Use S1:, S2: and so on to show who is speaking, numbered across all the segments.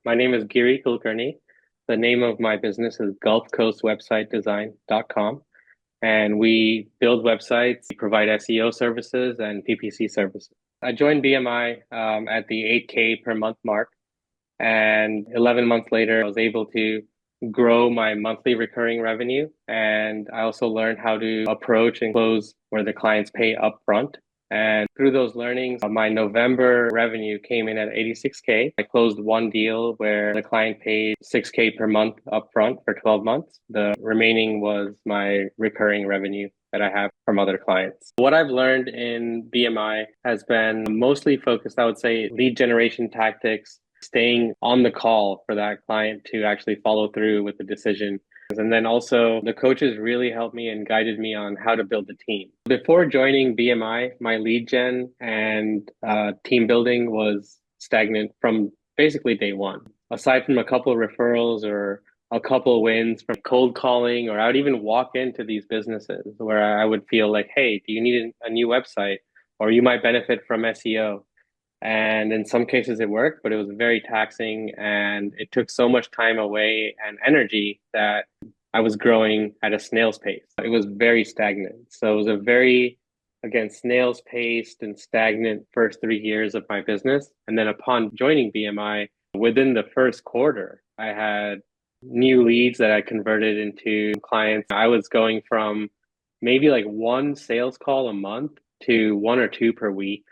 S1: My name is Giri Kulkarni. The name of my business is GulfCoastWebsiteDesign.com. And we build websites, we provide SEO services and PPC services. I joined BMI at the 8K per month mark. And 11 months later, I was able to grow my monthly recurring revenue. And I also learned how to approach and close where the clients pay upfront. And through those learnings, my November revenue came in at 86K. I closed one deal where the client paid 6K per month upfront for 12 months. The remaining was my recurring revenue that I have from other clients. What I've learned in BMI has been mostly focused, I would say, lead generation tactics, staying on the call for that client to actually follow through with the decision. And then also the coaches really helped me and guided me on how to build a team. Before joining BMI, my lead gen and team building was stagnant from basically day one. Aside from a couple of referrals or a couple of wins from cold calling, or I would even walk into these businesses where I would feel like, hey, do you need a new website? Or you might benefit from SEO. And in some cases it worked, but it was very taxing and it took so much time away and energy that I was growing at a snail's pace. It was very stagnant. So it was a very, again, snail's paced and stagnant first 3 years of my business. And then upon joining BMI, within the first quarter, I had new leads that I converted into clients. I was going from maybe like one sales call a month to one or two per week.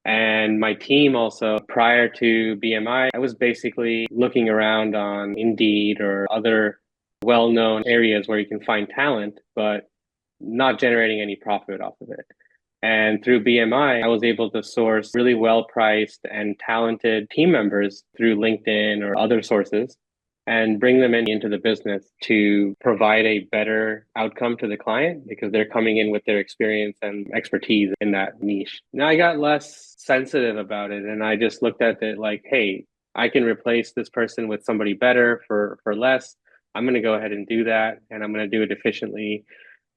S1: And my team also, prior to BMI, I was basically looking around on Indeed or other well-known areas where you can find talent, but not generating any profit off of it. And through BMI, I was able to source really well-priced and talented team members through LinkedIn or other sources and bring them into the business to provide a better outcome to the client because they're coming in with their experience and expertise in that niche. Now I got less sensitive about it and I just looked at it like, hey, I can replace this person with somebody better for less. I'm going to go ahead and do that and I'm going to do it efficiently.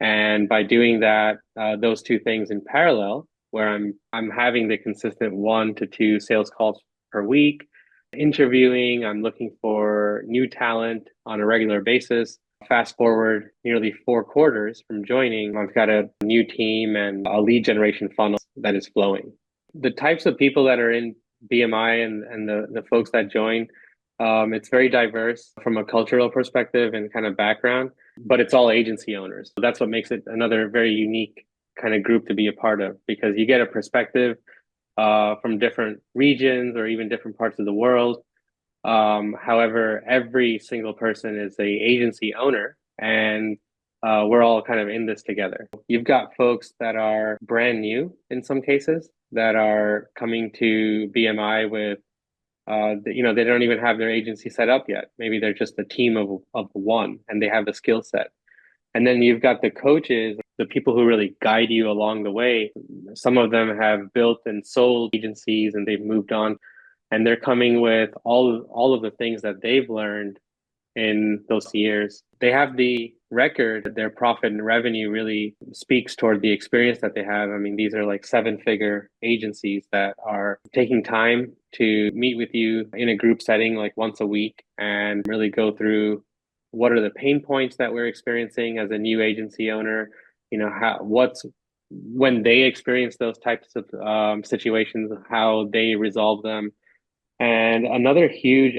S1: And by doing that, those two things in parallel, where I'm having the consistent 1 to 2 sales calls per week, interviewing, I'm looking for new talent on a regular basis. Fast forward nearly 4 quarters from joining, I've got a new team and a lead generation funnel that is flowing. The types of people that are in BMI and the folks that join, it's very diverse from a cultural perspective and kind of background, but it's all agency owners. So that's what makes it another very unique kind of group to be a part of because you get a perspective from different regions or even different parts of the world. However, every single person is a agency owner and we're all kind of in this together. You've got folks that are brand new in some cases that are coming to BMI with they don't even have their agency set up yet. Maybe they're just a team of one and they have the skill set. And then you've got the coaches, the people who really guide you along the way. Some of them have built and sold agencies and they've moved on and they're coming with all of the things that they've learned in those years. They have the record, their profit and revenue really speaks toward the experience that they have. I mean, these are like 7-figure agencies that are taking time to meet with you in a group setting like once a week and really go through what are the pain points that we're experiencing as a new agency owner, what's when they experience those types of situations, how they resolve them. And another huge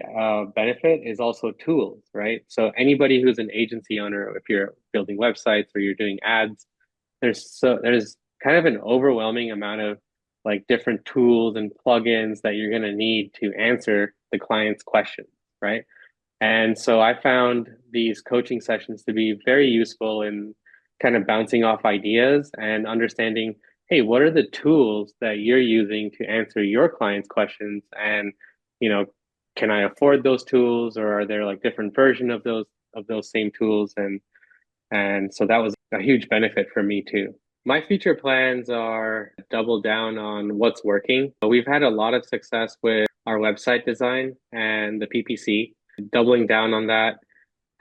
S1: benefit is also tools, right? So anybody who's an agency owner, if you're building websites or you're doing ads, there's kind of an overwhelming amount of like different tools and plugins that you're going to need to answer the client's questions, right? And so I found these coaching sessions to be very useful in kind of bouncing off ideas and understanding, hey, what are the tools that you're using to answer your clients' questions? And, you know, can I afford those tools or are there like different version of those same tools? And so that was a huge benefit for me too. My future plans are double down on what's working. We've had a lot of success with our website design and the PPC, doubling down on that,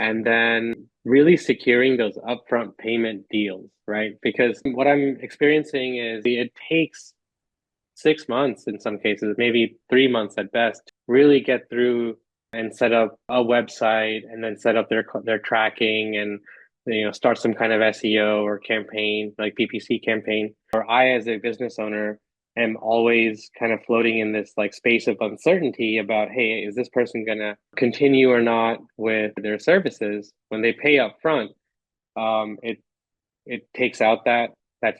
S1: and then really securing those upfront payment deals, right? Because what I'm experiencing is it takes 6 months in some cases, maybe 3 months at best, to really get through and set up a website and then set up their tracking and start some kind of SEO or campaign like PPC campaign. Or I as a business owner am always kind of floating in this like space of uncertainty about, hey, is this person going to continue or not with their services? When they pay up front, it takes out that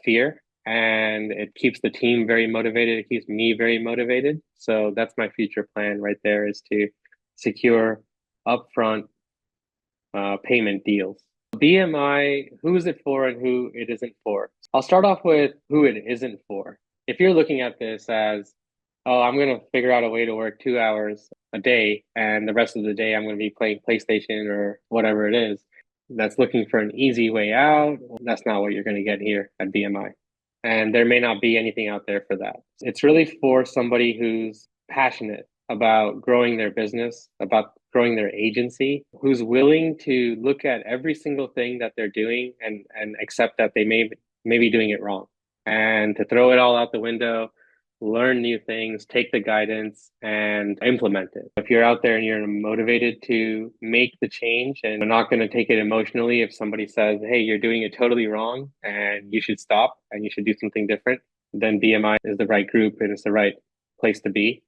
S1: fear, and it keeps the team very motivated. It keeps me very motivated. So that's my future plan right there, is to secure upfront payment deals. BMI, who is it for and who it isn't for? I'll start off with who it isn't for. If you're looking at this as, oh, I'm going to figure out a way to work 2 hours a day and the rest of the day I'm going to be playing PlayStation or whatever it is, that's looking for an easy way out, that's not what you're going to get here at BMI. And there may not be anything out there for that. It's really for somebody who's passionate about growing their business, about growing their agency, who's willing to look at every single thing that they're doing and accept that they may be doing it wrong, and to throw it all out the window, learn new things, take the guidance and implement it. If you're out there and you're motivated to make the change and you're not going to take it emotionally if somebody says, hey, you're doing it totally wrong and you should stop and you should do something different, then BMI is the right group and it's the right place to be.